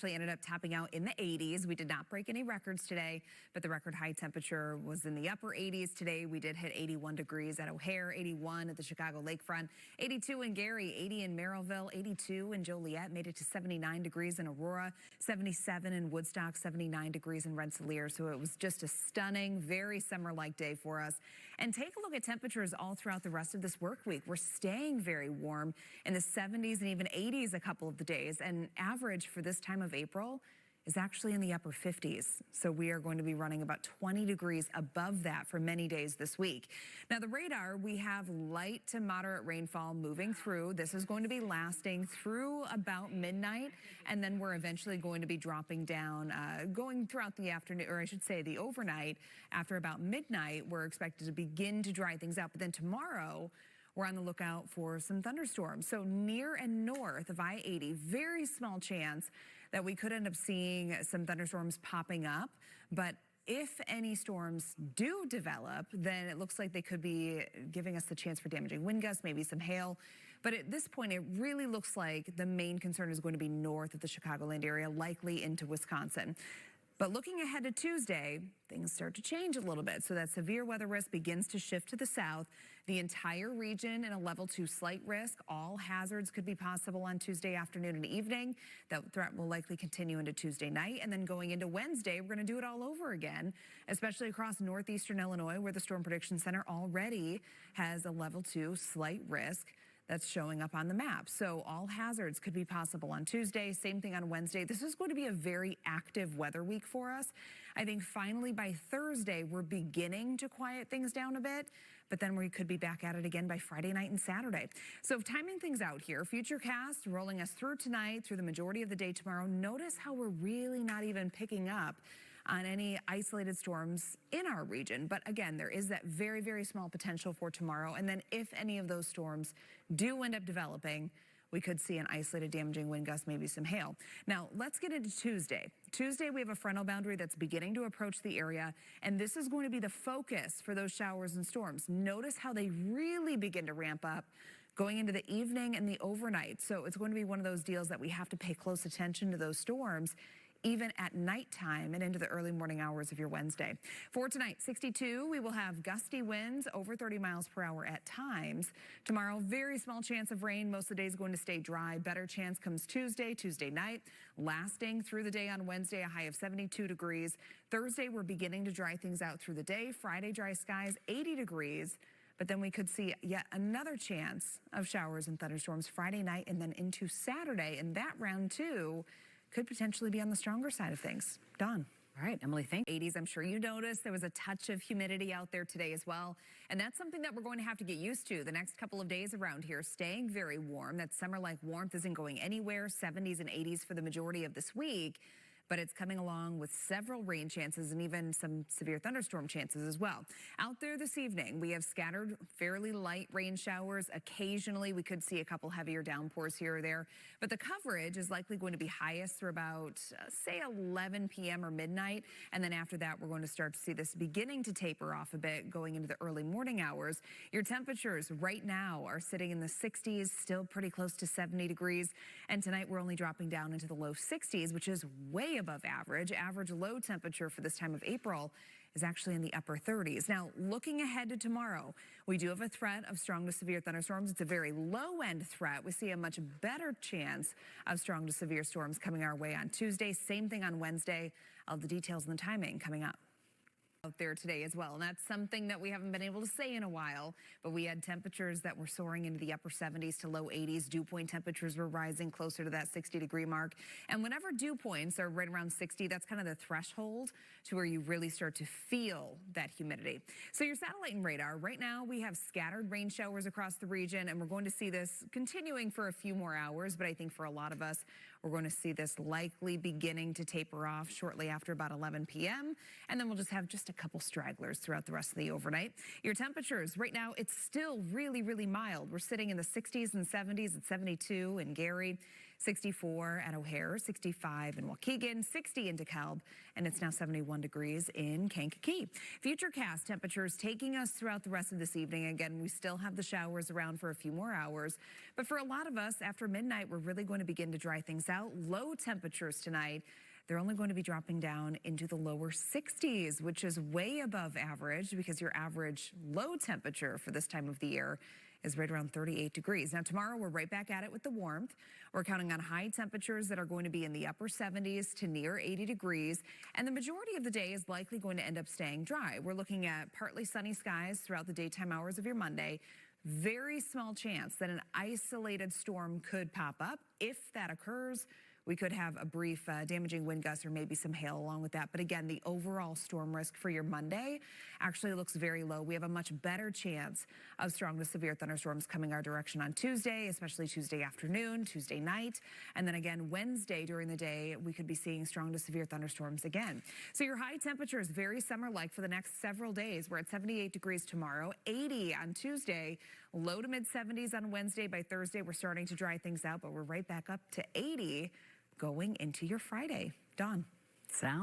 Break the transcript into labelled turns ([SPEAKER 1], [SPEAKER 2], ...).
[SPEAKER 1] Actually ended up topping out in the 80s. We did not break any records today, but the record high temperature was in the upper 80s today. We did hit 81 degrees at O'Hare, 81 at the Chicago lakefront, 82 in Gary, 80 in Merrillville, 82 in Joliet, made it to 79 degrees in Aurora, 77 in Woodstock, 79 degrees in Rensselaer. So it was just a stunning, very summer-like day for us. And take a look at temperatures all throughout the rest of this work week. We're staying very warm in the 70s and even 80s a couple of the days, and average for this time of April is actually in the upper 50s. So we are going to be running about 20 degrees above that for many days this week. Now the radar, we have light to moderate rainfall moving through. This is going to be lasting through about midnight, and then we're eventually going to be dropping down, going throughout the afternoon, or I should say the overnight. After about midnight, we're expected to begin to dry things out. But then tomorrow, we're on the lookout for some thunderstorms. So near and north of I-80, very small chance that we could end up seeing some thunderstorms popping up. But if any storms do develop, then it looks like they could be giving us the chance for damaging wind gusts, maybe some hail. But at this point, it really looks like the main concern is going to be north of the Chicagoland area, likely into Wisconsin. But looking ahead to Tuesday, things start to change a little bit. So that severe weather risk begins to shift to the south. The entire region in a level 2 slight risk. All hazards could be possible on Tuesday afternoon and evening. That threat will likely continue into Tuesday night. And then going into Wednesday, we're going to do it all over again, especially across northeastern Illinois, where the Storm Prediction Center already has a level 2 slight risk that's showing up on the map. So all hazards could be possible on Tuesday, same thing on Wednesday. This is going to be a very active weather week for us. I think finally by Thursday, we're beginning to quiet things down a bit, but then we could be back at it again by Friday night and Saturday. So timing things out here, Futurecast rolling us through tonight, through the majority of the day tomorrow. Notice how we're really not even picking up on any isolated storms in our region. But again, there is that very, very small potential for tomorrow. And then if any of those storms do end up developing, we could see an isolated damaging wind gust, maybe some hail. Now, let's get into Tuesday. Tuesday, we have a frontal boundary that's beginning to approach the area, and this is going to be the focus for those showers and storms. Notice how they really begin to ramp up going into the evening and the overnight. So it's going to be one of those deals that we have to pay close attention to those storms, even at nighttime and into the early morning hours of your Wednesday. For tonight, 62, we will have gusty winds over 30 miles per hour at times. Tomorrow, very small chance of rain. Most of the day is going to stay dry. Better chance comes Tuesday night, lasting through the day on Wednesday, a high of 72 degrees. Thursday, we're beginning to dry things out through the day. Friday, dry skies, 80 degrees. But then we could see yet another chance of showers and thunderstorms Friday night and then into Saturday. And that round two could potentially be on the stronger side of things. Dawn.
[SPEAKER 2] All right, Emily, thank you.
[SPEAKER 1] 80s, I'm sure you noticed there was a touch of humidity out there today as well. And that's something that we're going to have to get used to the next couple of days around here, staying very warm. That summer-like warmth isn't going anywhere, 70s and 80s for the majority of this week. But it's coming along with several rain chances and even some severe thunderstorm chances as well. Out there this evening, we have scattered fairly light rain showers. Occasionally, we could see a couple heavier downpours here or there. But the coverage is likely going to be highest through about, say, 11 p.m. or midnight. And then after that, we're going to start to see this beginning to taper off a bit going into the early morning hours. Your temperatures right now are sitting in the 60s, still pretty close to 70 degrees. And tonight, we're only dropping down into the low 60s, which is way above average. Average low temperature for this time of April is actually in the upper 30s. Now, looking ahead to tomorrow, we do have a threat of strong to severe thunderstorms. It's a very low-end threat. We see a much better chance of strong to severe storms coming our way on Tuesday. Same thing on Wednesday. All the details and the timing coming up out there today as well. And that's something that we haven't been able to say in a while, but we had temperatures that were soaring into the upper 70s to low 80s. Dew point temperatures were rising closer to that 60-degree mark. And whenever dew points are right around 60, that's kind of the threshold to where you really start to feel that humidity. So your satellite and radar, right now we have scattered rain showers across the region, and we're going to see this continuing for a few more hours, but I think for a lot of us, we're going to see this likely beginning to taper off shortly after about 11 p.m. And then we'll just have just a couple stragglers throughout the rest of the overnight. Your temperatures right now, it's still really, really mild. We're sitting in the 60s and 70s at 72 in Gary, 64 at O'Hare, 65 in Waukegan, 60 in DeKalb, and it's now 71 degrees in Kankakee. Futurecast temperatures taking us throughout the rest of this evening. Again, we still have the showers around for a few more hours, but for a lot of us, after midnight, we're really going to begin to dry things out. Low temperatures tonight. They're only going to be dropping down into the lower 60s, which is way above average because your average low temperature for this time of the year is right around 38 degrees. Now, tomorrow, we're right back at it with the warmth. We're counting on high temperatures that are going to be in the upper 70s to near 80 degrees, and the majority of the day is likely going to end up staying dry. We're looking at partly sunny skies throughout the daytime hours of your Monday. Very small chance that an isolated storm could pop up. If that occurs, we could have a brief damaging wind gust or maybe some hail along with that. But again, the overall storm risk for your Monday actually looks very low. We have a much better chance of strong to severe thunderstorms coming our direction on Tuesday, especially Tuesday afternoon, Tuesday night. And then again, Wednesday during the day, we could be seeing strong to severe thunderstorms again. So your high temperature is very summer-like for the next several days. We're at 78 degrees tomorrow, 80 on Tuesday, low to mid 70s on Wednesday. By Thursday, we're starting to dry things out, but we're right back up to 80 going into your Friday. Dawn.
[SPEAKER 2] Sound